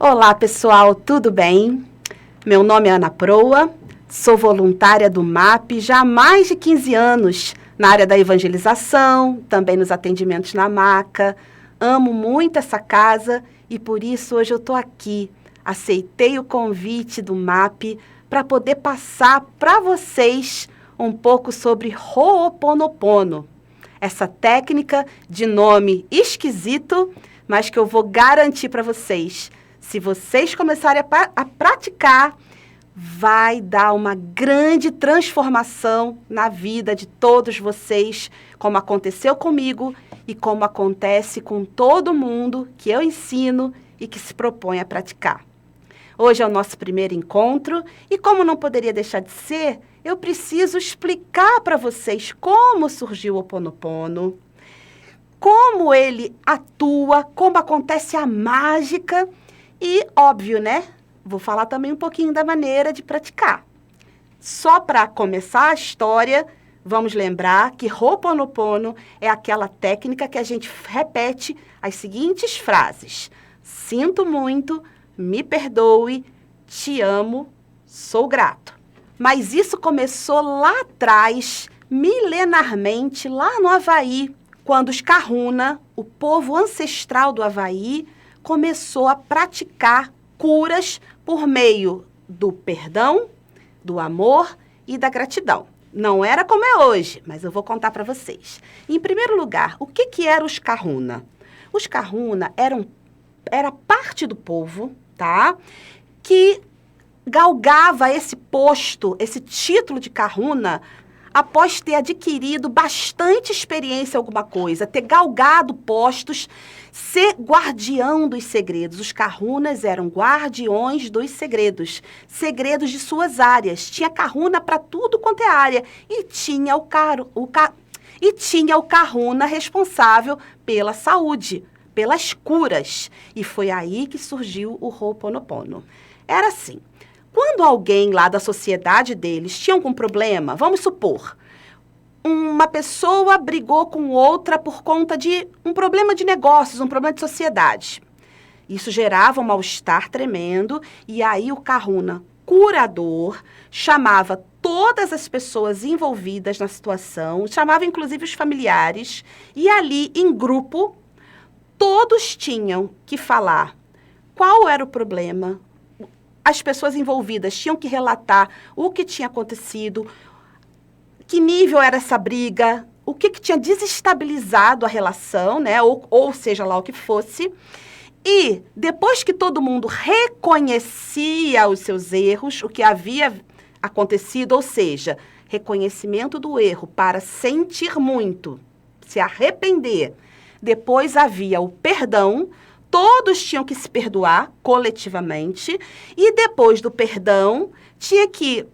Olá, pessoal, tudo bem? Meu nome é Ana Proa, sou voluntária do MAP já há mais de 15 anos na área da evangelização, também nos atendimentos na maca. Amo muito essa casa e por isso hoje eu estou aqui. Aceitei o convite do MAP para poder passar para vocês um pouco sobre Ho'oponopono. Essa técnica de nome esquisito, mas que eu vou garantir para vocês. Se vocês começarem a praticar, vai dar uma grande transformação na vida de todos vocês, como aconteceu comigo e como acontece com todo mundo que eu ensino e que se propõe a praticar. Hoje é o nosso primeiro encontro e, como não poderia deixar de ser, eu preciso explicar para vocês como surgiu o Ho'oponopono, como ele atua, como acontece a mágica e, óbvio, né? Vou falar também um pouquinho da maneira de praticar. Só para começar a história, vamos lembrar que Ho'oponopono é aquela técnica que a gente repete as seguintes frases: sinto muito, me perdoe, te amo, sou grato. Mas isso começou lá atrás, milenarmente, lá no Havaí, quando os Kahuna, o povo ancestral do Havaí, começou a praticar curas por meio do perdão, do amor e da gratidão. Não era como é hoje, mas eu vou contar para vocês. Em primeiro lugar, o que eram os Kahuna? Os Kahuna era parte do povo, tá? Que galgava esse posto, esse título de Kahuna, após ter adquirido bastante experiência em alguma coisa, ter galgado postos, ser guardião dos segredos. Os Kahunas eram guardiões dos segredos, segredos de suas áreas. Tinha Kahuna para tudo quanto é área. E tinha o Kahuna responsável pela saúde, pelas curas. E foi aí que surgiu o Ho'oponopono. Era assim: quando alguém lá da sociedade deles tinha algum problema, vamos supor, uma pessoa brigou com outra por conta de um problema de negócios, um problema de sociedade. Isso gerava um mal-estar tremendo e aí o Kahuna, curador, chamava todas as pessoas envolvidas na situação, chamava inclusive os familiares e ali, em grupo, todos tinham que falar qual era o problema. As pessoas envolvidas tinham que relatar o que tinha acontecido, que nível era essa briga, o que tinha desestabilizado a relação, né? Ou seja lá o que fosse. E depois que todo mundo reconhecia os seus erros, o que havia acontecido, ou seja, reconhecimento do erro para sentir muito, se arrepender. Depois havia o perdão. Todos tinham que se perdoar coletivamente e depois do perdão tinha que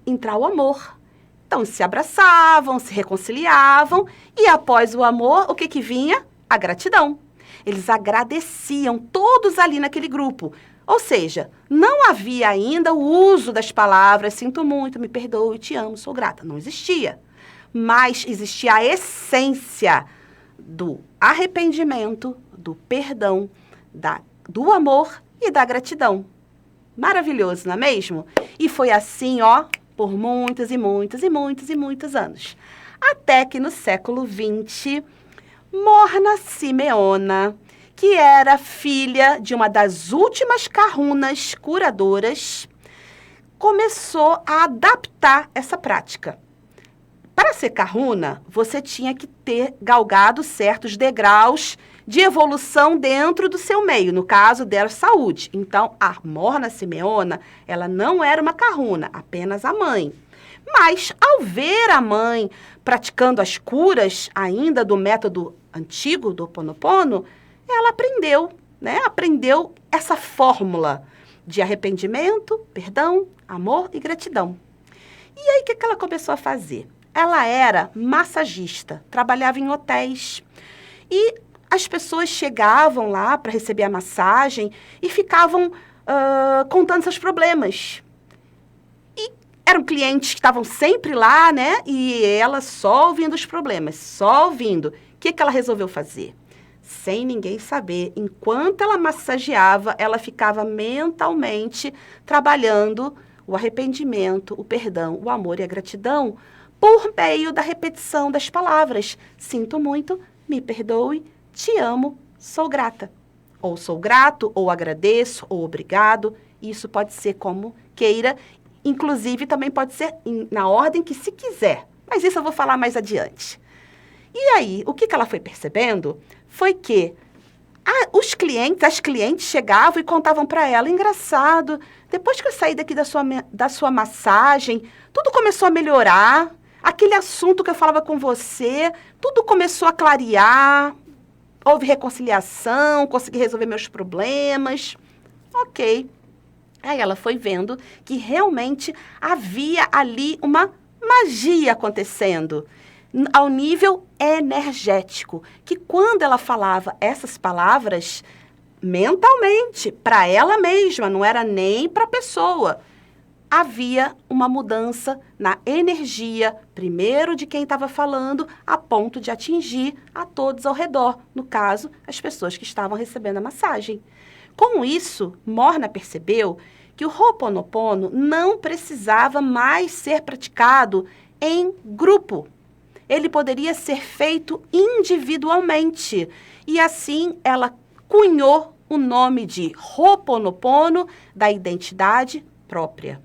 entrar o amor. Então, se abraçavam, se reconciliavam e após o amor, o que vinha? A gratidão. Eles agradeciam todos ali naquele grupo. Ou seja, não havia ainda o uso das palavras sinto muito, me perdoe, te amo, sou grata. Não existia. Mas existia a essência do arrependimento, do perdão, do amor e da gratidão. Maravilhoso, não é mesmo? E foi assim, ó, por muitos e muitos e muitos e muitos anos. Até que no século XX, Morna Simeona, que era filha de uma das últimas Kahunas curadoras, começou a adaptar essa prática. Para ser Kahuna, você tinha que ter galgado certos degraus de evolução dentro do seu meio, no caso dela, saúde. Então, a Morna Simeona, ela não era uma Kahuna, apenas a mãe. Mas, ao ver a mãe praticando as curas ainda do método antigo do Ho'oponopono, ela aprendeu, né? Aprendeu essa fórmula de arrependimento, perdão, amor e gratidão. E aí, o que ela começou a fazer? Ela era massagista, trabalhava em hotéis e as pessoas chegavam lá para receber a massagem e ficavam contando seus problemas. E eram clientes que estavam sempre lá, né? E ela só ouvindo os problemas, só ouvindo. O que ela resolveu fazer? sem ninguém saber. Enquanto ela massageava, ela ficava mentalmente trabalhando o arrependimento, o perdão, o amor e a gratidão por meio da repetição das palavras. Sinto muito, me perdoe, te amo, sou grata. Ou sou grato, ou agradeço, ou obrigado. Isso pode ser como queira. Inclusive, também pode ser na ordem que se quiser. Mas isso eu vou falar mais adiante. E aí, o que ela foi percebendo foi que as clientes chegavam e contavam para ela, engraçado, depois que eu saí daqui da sua massagem, tudo começou a melhorar, aquele assunto que eu falava com você, tudo começou a clarear, houve reconciliação, consegui resolver meus problemas. Ok. Aí ela foi vendo que realmente havia ali uma magia acontecendo ao nível energético, que quando ela falava essas palavras mentalmente, para ela mesma, não era nem para a pessoa, havia uma mudança na energia, primeiro de quem estava falando, a ponto de atingir a todos ao redor, no caso, as pessoas que estavam recebendo a massagem. Com isso, Morna percebeu que o Ho'oponopono não precisava mais ser praticado em grupo. Ele poderia ser feito individualmente. E assim, ela cunhou o nome de Ho'oponopono da identidade própria.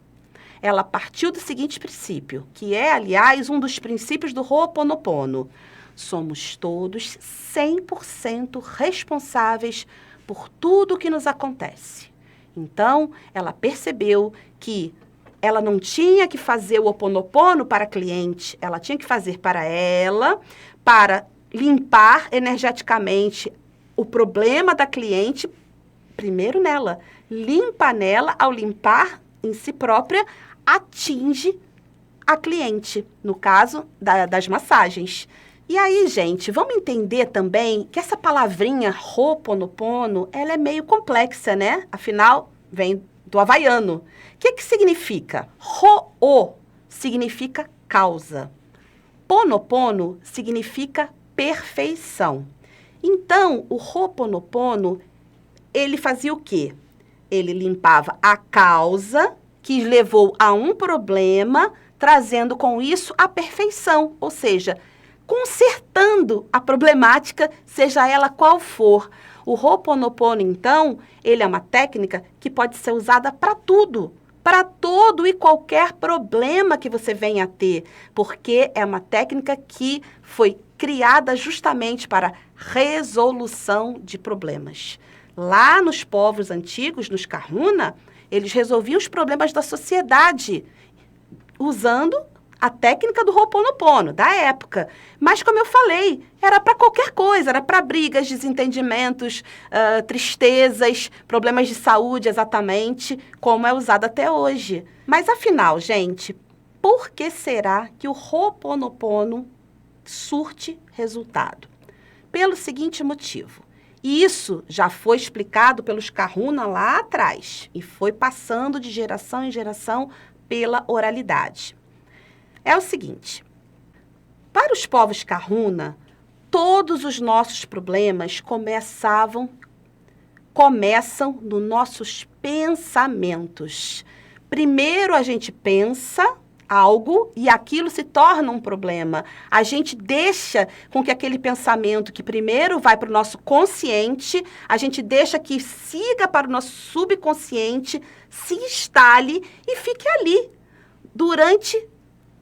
Ela partiu do seguinte princípio, que é, aliás, um dos princípios do Ho'oponopono. Somos todos 100% responsáveis por tudo que nos acontece. Então, ela percebeu que ela não tinha que fazer o Ho'oponopono para a cliente, ela tinha que fazer para ela, para limpar energeticamente o problema da cliente, primeiro nela. Limpa nela, ao limpar em si própria, atinge a cliente, no caso das massagens. E aí, gente, vamos entender também que essa palavrinha Ho'oponopono, ela é meio complexa, né? Afinal, vem do havaiano. O que significa? Ho'o significa causa. Ponopono significa perfeição. Então, o Ho'oponopono, ele fazia o quê? Ele limpava a causa que levou a um problema, trazendo com isso a perfeição, ou seja, consertando a problemática, seja ela qual for. O Ho'oponopono, então, ele é uma técnica que pode ser usada para tudo, para todo e qualquer problema que você venha a ter, porque é uma técnica que foi criada justamente para resolução de problemas. Lá nos povos antigos, nos Kahuna, eles resolviam os problemas da sociedade usando a técnica do Ho'oponopono, da época. Mas, como eu falei, era para qualquer coisa, era para brigas, desentendimentos, tristezas, problemas de saúde, exatamente, como é usado até hoje. Mas, afinal, gente, por que será que o Ho'oponopono surte resultado? Pelo seguinte motivo. E isso já foi explicado pelos Kahuna lá atrás e foi passando de geração em geração pela oralidade. É o seguinte, para os povos Kahuna, todos os nossos problemas começam nos nossos pensamentos. Primeiro a gente pensa algo e aquilo se torna um problema. A gente deixa com que aquele pensamento que primeiro vai para o nosso consciente, a gente deixa que siga para o nosso subconsciente, se instale e fique ali durante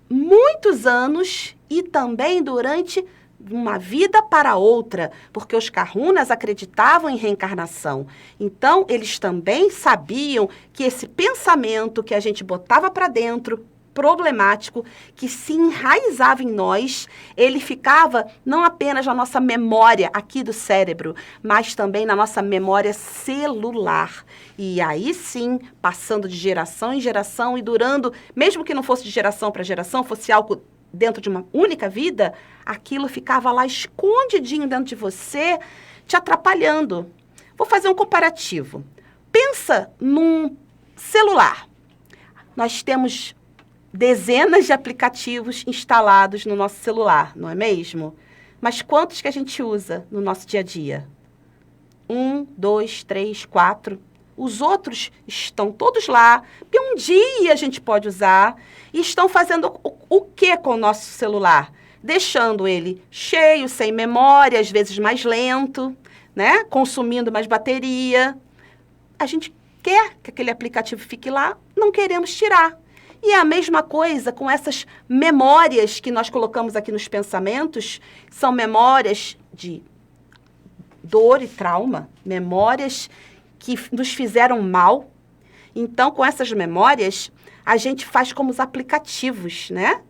muitos anos e também durante uma vida para outra, porque os Kahunas acreditavam em reencarnação. Então, eles também sabiam que esse pensamento que a gente botava para dentro, problemático, que se enraizava em nós, ele ficava não apenas na nossa memória aqui do cérebro, mas também na nossa memória celular. E aí sim, passando de geração em geração e durando, mesmo que não fosse de geração para geração, fosse algo dentro de uma única vida, aquilo ficava lá escondidinho dentro de você, te atrapalhando. Vou fazer um comparativo. Pensa num celular. Nós temos dezenas de aplicativos instalados no nosso celular, não é mesmo? Mas quantos que a gente usa no nosso dia a dia? 1, 2, 3, 4. Os outros estão todos lá, porque um dia a gente pode usar, e estão fazendo o que com o nosso celular? Deixando ele cheio, sem memória, às vezes mais lento, né? Consumindo mais bateria. A gente quer que aquele aplicativo fique lá, não queremos tirar. E é a mesma coisa com essas memórias que nós colocamos aqui nos pensamentos, são memórias de dor e trauma, memórias que nos fizeram mal. Então, com essas memórias, a gente faz como os aplicativos, né?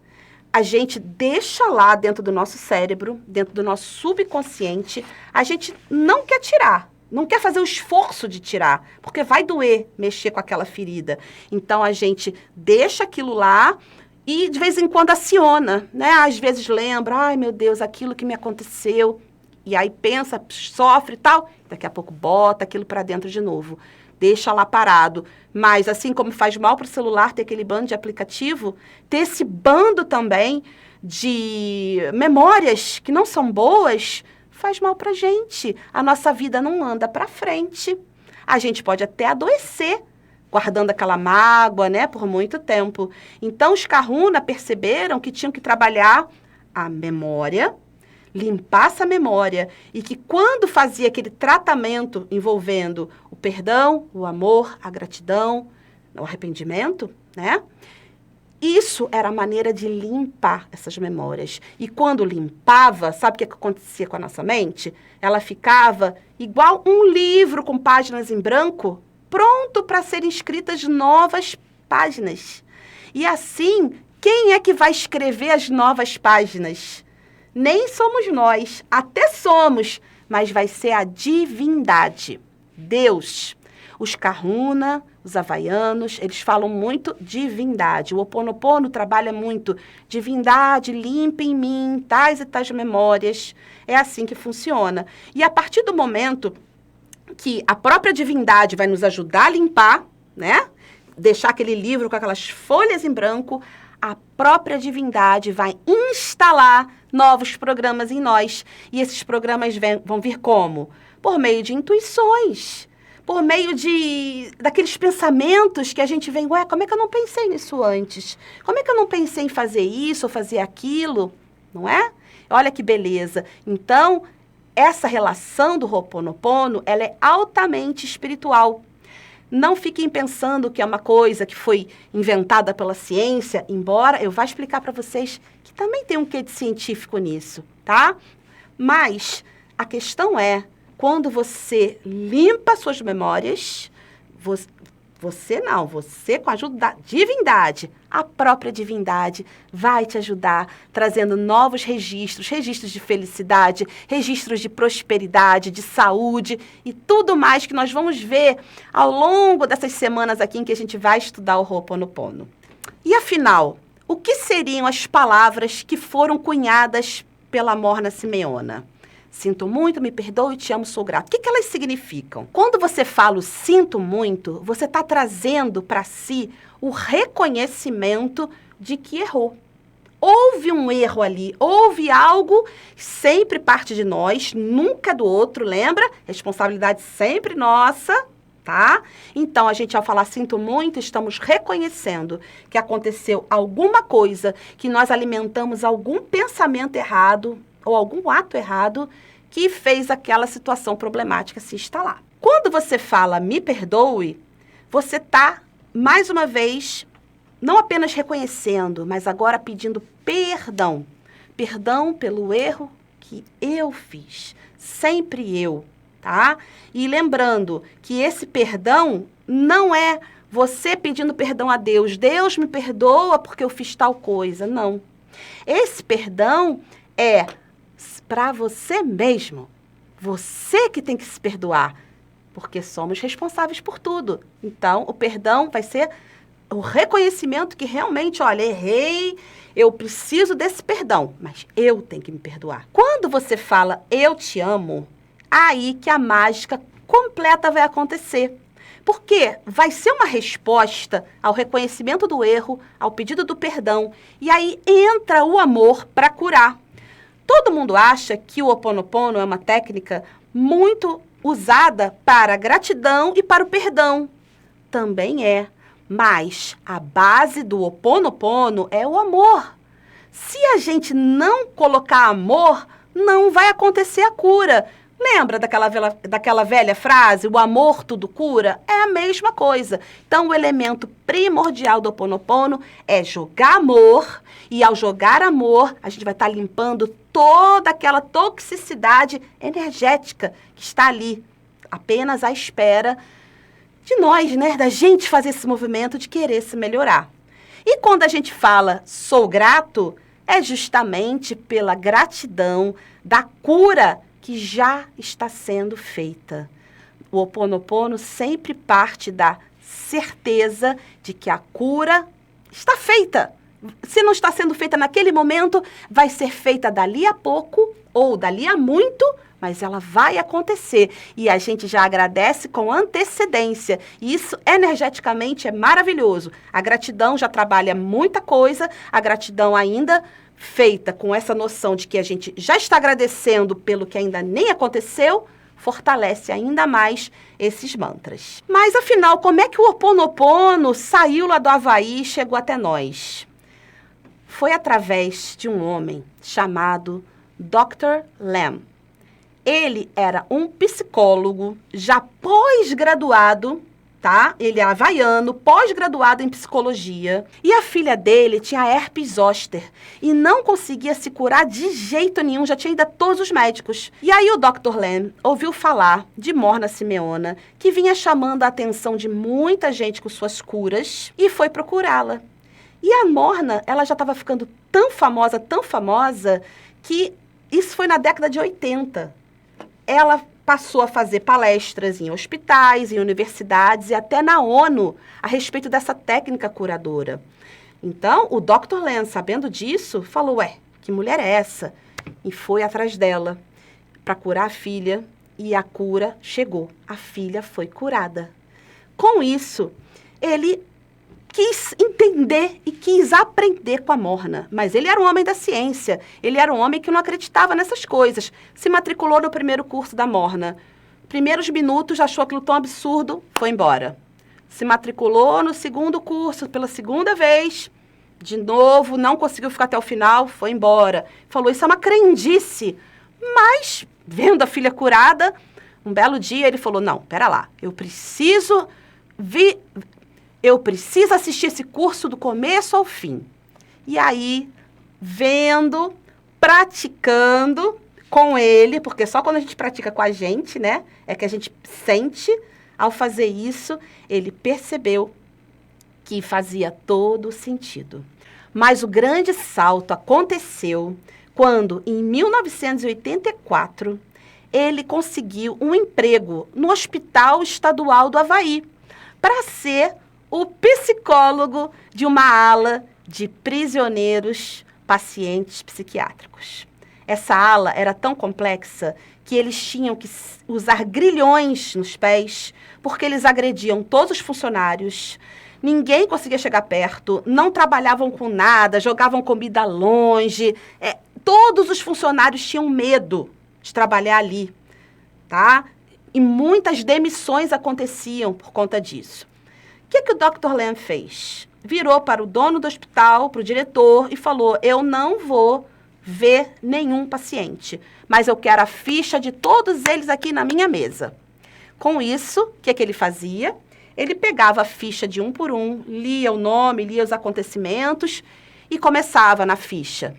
A gente deixa lá dentro do nosso cérebro, dentro do nosso subconsciente, a gente não quer tirar, não quer fazer o esforço de tirar, porque vai doer mexer com aquela ferida. Então, a gente deixa aquilo lá e, de vez em quando, aciona, né? Às vezes lembra, ai, meu Deus, aquilo que me aconteceu. E aí pensa, sofre e tal, daqui a pouco bota aquilo para dentro de novo. Deixa lá parado. Mas, assim como faz mal para o celular ter aquele bando de aplicativo, ter esse bando também de memórias que não são boas, faz mal para a gente. A nossa vida não anda para frente. A gente pode até adoecer, guardando aquela mágoa, né, por muito tempo. Então, os Kahuna perceberam que tinham que trabalhar a memória, limpar essa memória, e que quando fazia aquele tratamento envolvendo o perdão, o amor, a gratidão, o arrependimento, né? Isso era a maneira de limpar essas memórias. E quando limpava, sabe o que acontecia com a nossa mente? Ela ficava igual um livro com páginas em branco, pronto para serem escritas novas páginas. E assim, quem é que vai escrever as novas páginas? Nem somos nós, até somos, mas vai ser a divindade, Deus. Os Kahuna, os havaianos, eles falam muito divindade. O Ho Oponopono trabalha muito divindade, limpa em mim tais e tais memórias. É assim que funciona. E a partir do momento que a própria divindade vai nos ajudar a limpar, né? Deixar aquele livro com aquelas folhas em branco, a própria divindade vai instalar novos programas em nós. E esses programas vão vir como? Por meio de intuições, por meio daqueles pensamentos que a gente vem, ué, como é que eu não pensei nisso antes? Como é que eu não pensei em fazer isso ou fazer aquilo? Não é? Olha que beleza. Então, essa relação do Ho Oponopono, ela é altamente espiritual. Não fiquem pensando que é uma coisa que foi inventada pela ciência, embora eu vá explicar para vocês que também tem um quê de científico nisso, tá? Mas a questão é, quando você limpa suas memórias, você com a ajuda da divindade, a própria divindade vai te ajudar, trazendo novos registros, registros de felicidade, registros de prosperidade, de saúde e tudo mais que nós vamos ver ao longo dessas semanas aqui em que a gente vai estudar o Ho Oponopono. E afinal, o que seriam as palavras que foram cunhadas pela Morna Simeona? Sinto muito, me perdoe, te amo, sou grato. O que elas significam? Quando você fala o sinto muito, você está trazendo para si o reconhecimento de que errou. Houve um erro ali, houve algo, sempre parte de nós, nunca do outro, lembra? Responsabilidade sempre nossa, tá? Então, a gente, ao falar sinto muito, estamos reconhecendo que aconteceu alguma coisa, que nós alimentamos algum pensamento errado, ou algum ato errado que fez aquela situação problemática se instalar. Quando você fala me perdoe, você está, mais uma vez, não apenas reconhecendo, mas agora pedindo perdão. Perdão pelo erro que eu fiz. Sempre eu, tá? E lembrando que esse perdão não é você pedindo perdão a Deus. Deus me perdoa porque eu fiz tal coisa. Não. Esse perdão é para você mesmo. Você que tem que se perdoar, porque somos responsáveis por tudo. Então, o perdão vai ser o reconhecimento que realmente, olha, errei, eu preciso desse perdão, mas eu tenho que me perdoar. Quando você fala eu te amo, aí que a mágica completa vai acontecer. Porque vai ser uma resposta ao reconhecimento do erro, ao pedido do perdão, e aí entra o amor para curar. Todo mundo acha que o Ho Oponopono é uma técnica muito usada para a gratidão e para o perdão. Também é, mas a base do Ho Oponopono é o amor. Se a gente não colocar amor, não vai acontecer a cura. Lembra daquela velha frase, o amor tudo cura? É a mesma coisa. Então, o elemento primordial do Ho Oponopono é jogar amor, e ao jogar amor, a gente vai estar limpando toda aquela toxicidade energética que está ali, apenas à espera de nós, né? Da gente fazer esse movimento de querer se melhorar. E quando a gente fala sou grato, é justamente pela gratidão da cura que já está sendo feita. O Ho Oponopono sempre parte da certeza de que a cura está feita. Se não está sendo feita naquele momento, vai ser feita dali a pouco ou dali a muito, mas ela vai acontecer. E a gente já agradece com antecedência. E isso, energeticamente, é maravilhoso. A gratidão já trabalha muita coisa, a gratidão ainda feita com essa noção de que a gente já está agradecendo pelo que ainda nem aconteceu, fortalece ainda mais esses mantras. Mas, afinal, como é que o Ho Oponopono saiu lá do Havaí e chegou até nós? Foi através de um homem chamado Dr. Lam. Ele era um psicólogo já pós-graduado, tá? Ele é havaiano, pós-graduado em psicologia. E a filha dele tinha herpes zoster e não conseguia se curar de jeito nenhum, já tinha ido a todos os médicos. E aí o Dr. Lam ouviu falar de Morna Simeona, que vinha chamando a atenção de muita gente com suas curas, e foi procurá-la. E a Morna, ela já estava ficando tão famosa, que isso foi na década de 80. Ela passou a fazer palestras em hospitais, em universidades e até na ONU a respeito dessa técnica curadora. Então, o Dr. Lam, sabendo disso, falou, que mulher é essa? E foi atrás dela para curar a filha, e a cura chegou. A filha foi curada. Com isso, ele quis entender e quis aprender com a Morna. Mas ele era um homem da ciência. Ele era um homem que não acreditava nessas coisas. Se matriculou no primeiro curso da Morna. Primeiros minutos, achou aquilo tão absurdo, foi embora. Se matriculou no segundo curso, pela segunda vez, de novo, não conseguiu ficar até o final, foi embora. Falou, isso é uma crendice. Mas, vendo a filha curada, um belo dia ele falou, não, pera lá, eu preciso assistir esse curso do começo ao fim. E aí, vendo, praticando com ele, porque só quando a gente pratica com a gente, né, é que a gente sente. Ao fazer isso, ele percebeu que fazia todo sentido. Mas o grande salto aconteceu quando, em 1984, ele conseguiu um emprego no Hospital Estadual do Havaí para ser o psicólogo de uma ala de prisioneiros pacientes psiquiátricos. Essa ala era tão complexa que eles tinham que usar grilhões nos pés, porque eles agrediam todos os funcionários, ninguém conseguia chegar perto, não trabalhavam com nada, jogavam comida longe, todos os funcionários tinham medo de trabalhar ali, tá? E muitas demissões aconteciam por conta disso. O que o Dr. Lam fez? Virou para o dono do hospital, para o diretor, e falou, eu não vou ver nenhum paciente, mas eu quero a ficha de todos eles aqui na minha mesa. Com isso, o que ele fazia? Ele pegava a ficha de um por um, lia o nome, lia os acontecimentos e começava na ficha.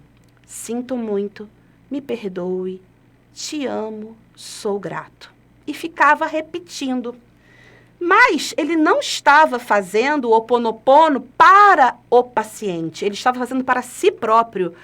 Sinto muito, me perdoe, te amo, sou grato. E ficava repetindo. Mas ele não estava fazendo o Ho Oponopono para o paciente, ele estava fazendo para si próprio,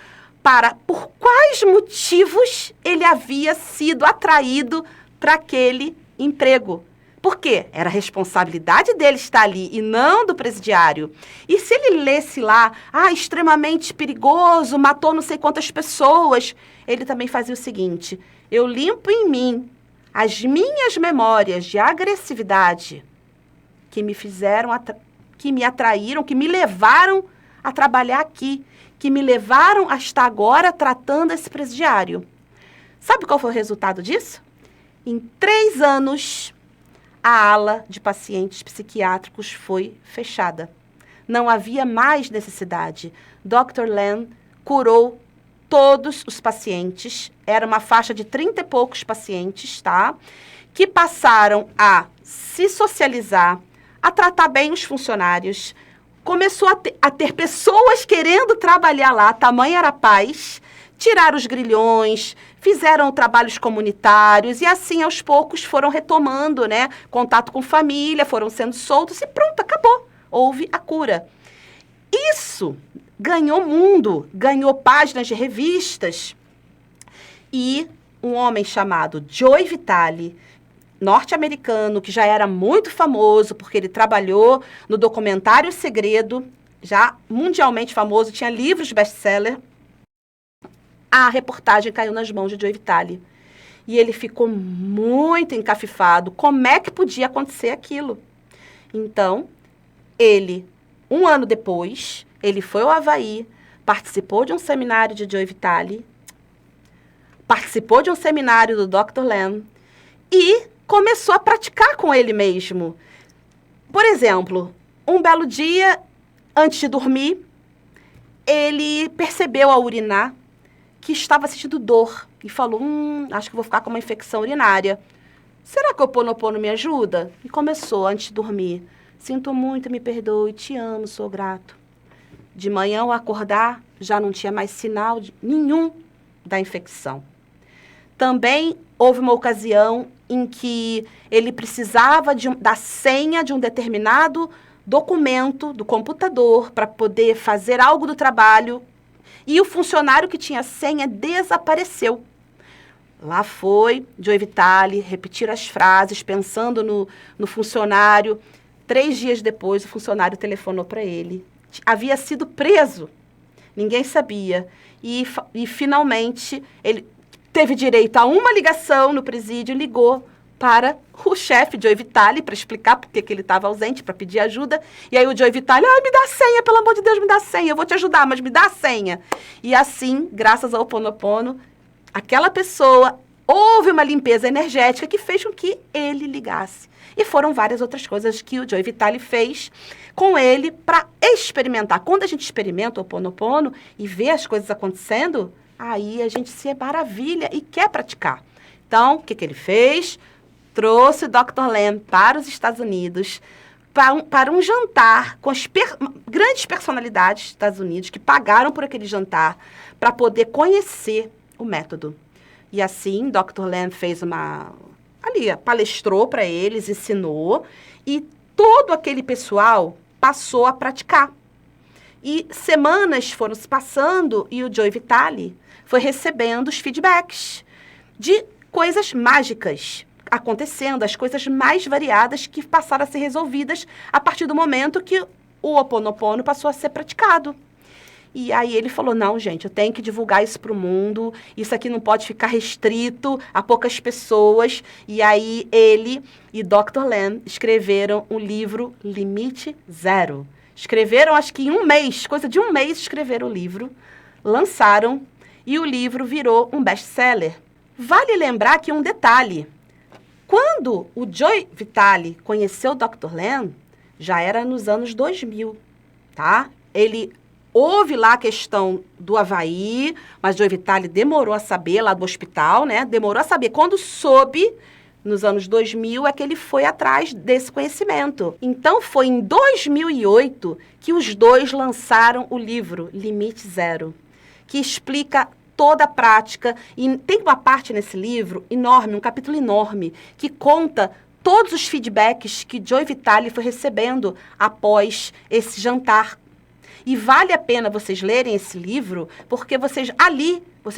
para por quais motivos ele havia sido atraído para aquele emprego. Por quê? Era a responsabilidade dele estar ali e não do presidiário. E se ele lesse lá, extremamente perigoso, matou não sei quantas pessoas, ele também fazia o seguinte, eu limpo em mim as minhas memórias de agressividade que me fizeram, que me atraíram, que me levaram a trabalhar aqui, que me levaram a estar agora tratando esse presidiário. Sabe qual foi o resultado disso? Em 3 anos, a ala de pacientes psiquiátricos foi fechada. Não havia mais necessidade. Dr. Lam curou todos os pacientes. Era uma faixa de 30 e poucos pacientes, tá? Que passaram a se socializar, a tratar bem os funcionários. Começou a ter pessoas querendo trabalhar lá, tamanha era a paz. Tiraram os grilhões, fizeram trabalhos comunitários e assim, aos poucos, foram retomando, né, contato com família, foram sendo soltos e pronto, acabou. Houve a cura. Isso ganhou mundo, ganhou páginas de revistas. E um homem chamado Joe Vitale, norte-americano, que já era muito famoso, porque ele trabalhou no documentário Segredo, já mundialmente famoso, tinha livros best-seller. A reportagem caiu nas mãos de Joe Vitale. E ele ficou muito encafifado. Como é que podia acontecer aquilo? Então, ele, 1 ano depois, ele foi ao Havaí, participou de um seminário de Joe Vitale, participou de um seminário do Dr. Lam e começou a praticar com ele mesmo. Por exemplo, um belo dia, antes de dormir, ele percebeu ao urinar que estava sentindo dor e falou, acho que vou ficar com uma infecção urinária. Será que o Ho'oponopono me ajuda? E começou, antes de dormir, sinto muito, me perdoe, te amo, sou grato. De manhã, ao acordar, já não tinha mais sinal nenhum da infecção. Também houve uma ocasião em que ele precisava da senha de um determinado documento do computador para poder fazer algo do trabalho. E o funcionário que tinha senha desapareceu. Lá foi Joe Vitale repetir as frases, pensando no funcionário. 3 dias depois, o funcionário telefonou para ele. Havia sido preso. Ninguém sabia. E finalmente, ele teve direito a uma ligação no presídio, ligou para o chefe, Joe Vitale, para explicar por que ele estava ausente, para pedir ajuda. E aí o Joe Vitale, me dá a senha, pelo amor de Deus, me dá a senha, eu vou te ajudar, mas me dá a senha. E assim, graças ao Ho'oponopono, aquela pessoa, houve uma limpeza energética que fez com que ele ligasse. E foram várias outras coisas que o Joe Vitale fez com ele para experimentar. Quando a gente experimenta o Ho'oponopono e vê as coisas acontecendo, aí a gente se maravilha e quer praticar. Então, o que ele fez? Trouxe o Dr. Lam para os Estados Unidos para um jantar com as grandes personalidades dos Estados Unidos que pagaram por aquele jantar para poder conhecer o método. E assim, Dr. Lam fez palestrou para eles, ensinou, e todo aquele pessoal passou a praticar. E semanas foram se passando e o Joe Vitale foi recebendo os feedbacks de coisas mágicas acontecendo, as coisas mais variadas que passaram a ser resolvidas a partir do momento que o Ho'oponopono passou a ser praticado. E aí ele falou, não, gente, eu tenho que divulgar isso para o mundo, isso aqui não pode ficar restrito a poucas pessoas. E aí ele e Dr. Lam escreveram o livro Limite Zero. Escreveram, acho que em 1 mês, coisa de 1 mês, escreveram o livro, lançaram, e o livro virou um best-seller. Vale lembrar que um detalhe, quando o Joe Vitale conheceu o Dr. Lam, já era nos anos 2000, tá? Ele houve lá a questão do Havaí, mas Joe Vitale demorou a saber lá do hospital, né? Demorou a saber. Quando soube, nos anos 2000, é que ele foi atrás desse conhecimento. Então, foi em 2008 que os dois lançaram o livro Limite Zero, que explica toda a prática. E tem uma parte nesse livro enorme, um capítulo enorme, que conta todos os feedbacks que Joe Vitale foi recebendo após esse jantar. E vale a pena vocês lerem esse livro, porque vocês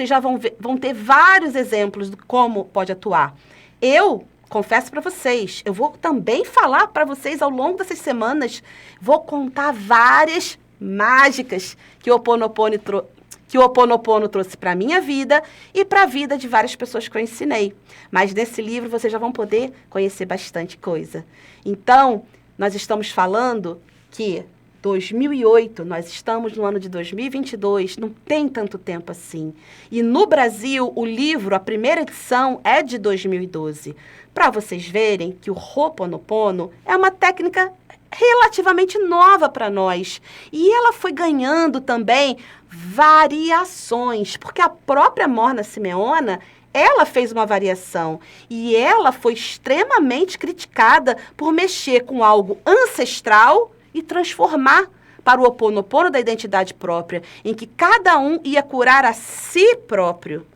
já vão ter vários exemplos de como pode atuar. Eu confesso para vocês, eu vou também falar para vocês ao longo dessas semanas, vou contar várias mágicas que o Ho'oponopono trouxe para a minha vida e para a vida de várias pessoas que eu ensinei. Mas nesse livro vocês já vão poder conhecer bastante coisa. Então, nós estamos falando que 2008, nós estamos no ano de 2022, não tem tanto tempo assim. E no Brasil, o livro, a primeira edição, é de 2012. Para vocês verem que o Ho'oponopono é uma técnica relativamente nova para nós. E ela foi ganhando também variações, porque a própria Morna Simeona, ela fez uma variação e ela foi extremamente criticada por mexer com algo ancestral e transformar para o Ho'oponopono da identidade própria, em que cada um ia curar a si próprio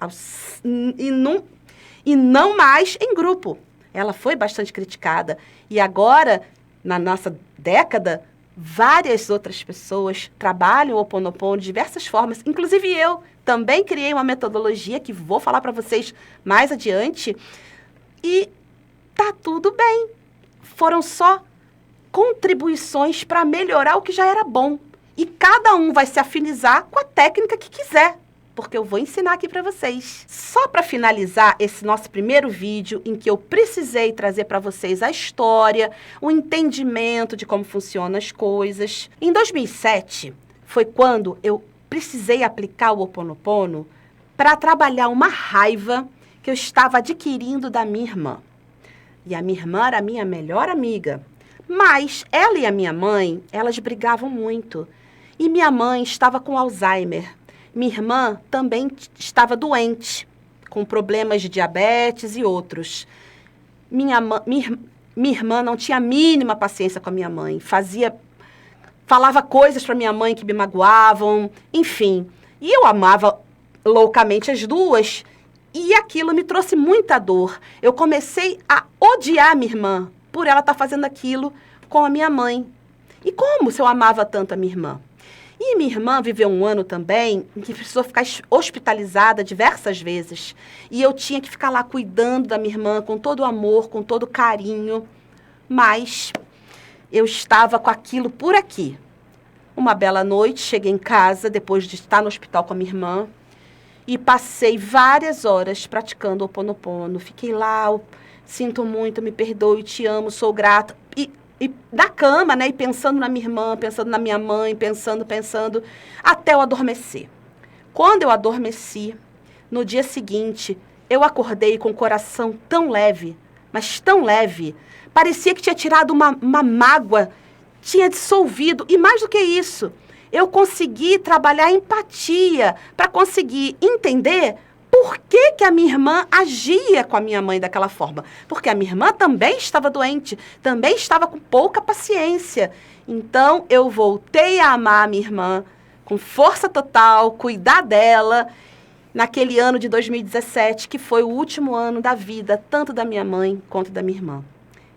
e não mais em grupo. Ela foi bastante criticada. E agora, na nossa década, várias outras pessoas trabalham o Ho'oponopono de diversas formas. Inclusive eu também criei uma metodologia que vou falar para vocês mais adiante. E tá tudo bem. Foram só contribuições para melhorar o que já era bom. E cada um vai se afinizar com a técnica que quiser, porque eu vou ensinar aqui para vocês. Só para finalizar esse nosso primeiro vídeo, em que eu precisei trazer para vocês a história, o entendimento de como funcionam as coisas. Em 2007, foi quando eu precisei aplicar o Ho'oponopono para trabalhar uma raiva que eu estava adquirindo da minha irmã. E a minha irmã era a minha melhor amiga. Mas ela e a minha mãe, elas brigavam muito. E minha mãe estava com Alzheimer. Minha irmã também estava doente, com problemas de diabetes e outros. Minha irmã não tinha a mínima paciência com a minha mãe. Falava coisas para minha mãe que me magoavam, enfim. E eu amava loucamente as duas. E aquilo me trouxe muita dor. Eu comecei a odiar minha irmã por ela estar fazendo aquilo com a minha mãe. E como se eu amava tanto a minha irmã? E minha irmã viveu um ano também em que precisou ficar hospitalizada diversas vezes. E eu tinha que ficar lá cuidando da minha irmã com todo o amor, com todo o carinho. Mas eu estava com aquilo por aqui. Uma bela noite, cheguei em casa, depois de estar no hospital com a minha irmã, e passei várias horas praticando o Ho'oponopono. Fiquei lá, sinto muito, me perdoe, te amo, sou grata. E na cama, né, e pensando na minha irmã, pensando na minha mãe, pensando, até eu adormecer. Quando eu adormeci, no dia seguinte, eu acordei com o coração tão leve, mas tão leve, parecia que tinha tirado uma mágoa, tinha dissolvido, e mais do que isso, eu consegui trabalhar a empatia para conseguir entender por que a minha irmã agia com a minha mãe daquela forma? Porque a minha irmã também estava doente, também estava com pouca paciência. Então, eu voltei a amar a minha irmã com força total, cuidar dela, naquele ano de 2017, que foi o último ano da vida, tanto da minha mãe quanto da minha irmã.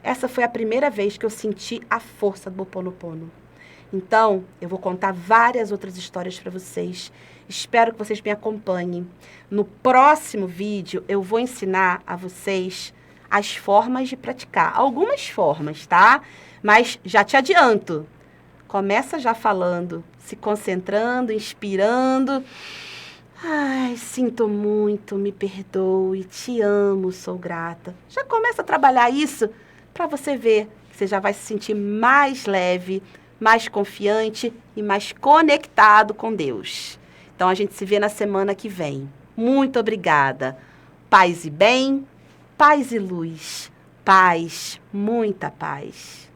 Essa foi a primeira vez que eu senti a força do Ho'oponopono. Então, eu vou contar várias outras histórias para vocês. Espero que vocês me acompanhem. No próximo vídeo, eu vou ensinar a vocês as formas de praticar. Algumas formas, tá? Mas já te adianto. Começa já falando, se concentrando, inspirando. Ai, sinto muito, me perdoe, te amo, sou grata. Já começa a trabalhar isso para você ver que você já vai se sentir mais leve, mais confiante e mais conectado com Deus. Então, a gente se vê na semana que vem. Muito obrigada. Paz e bem, paz e luz. Paz, muita paz.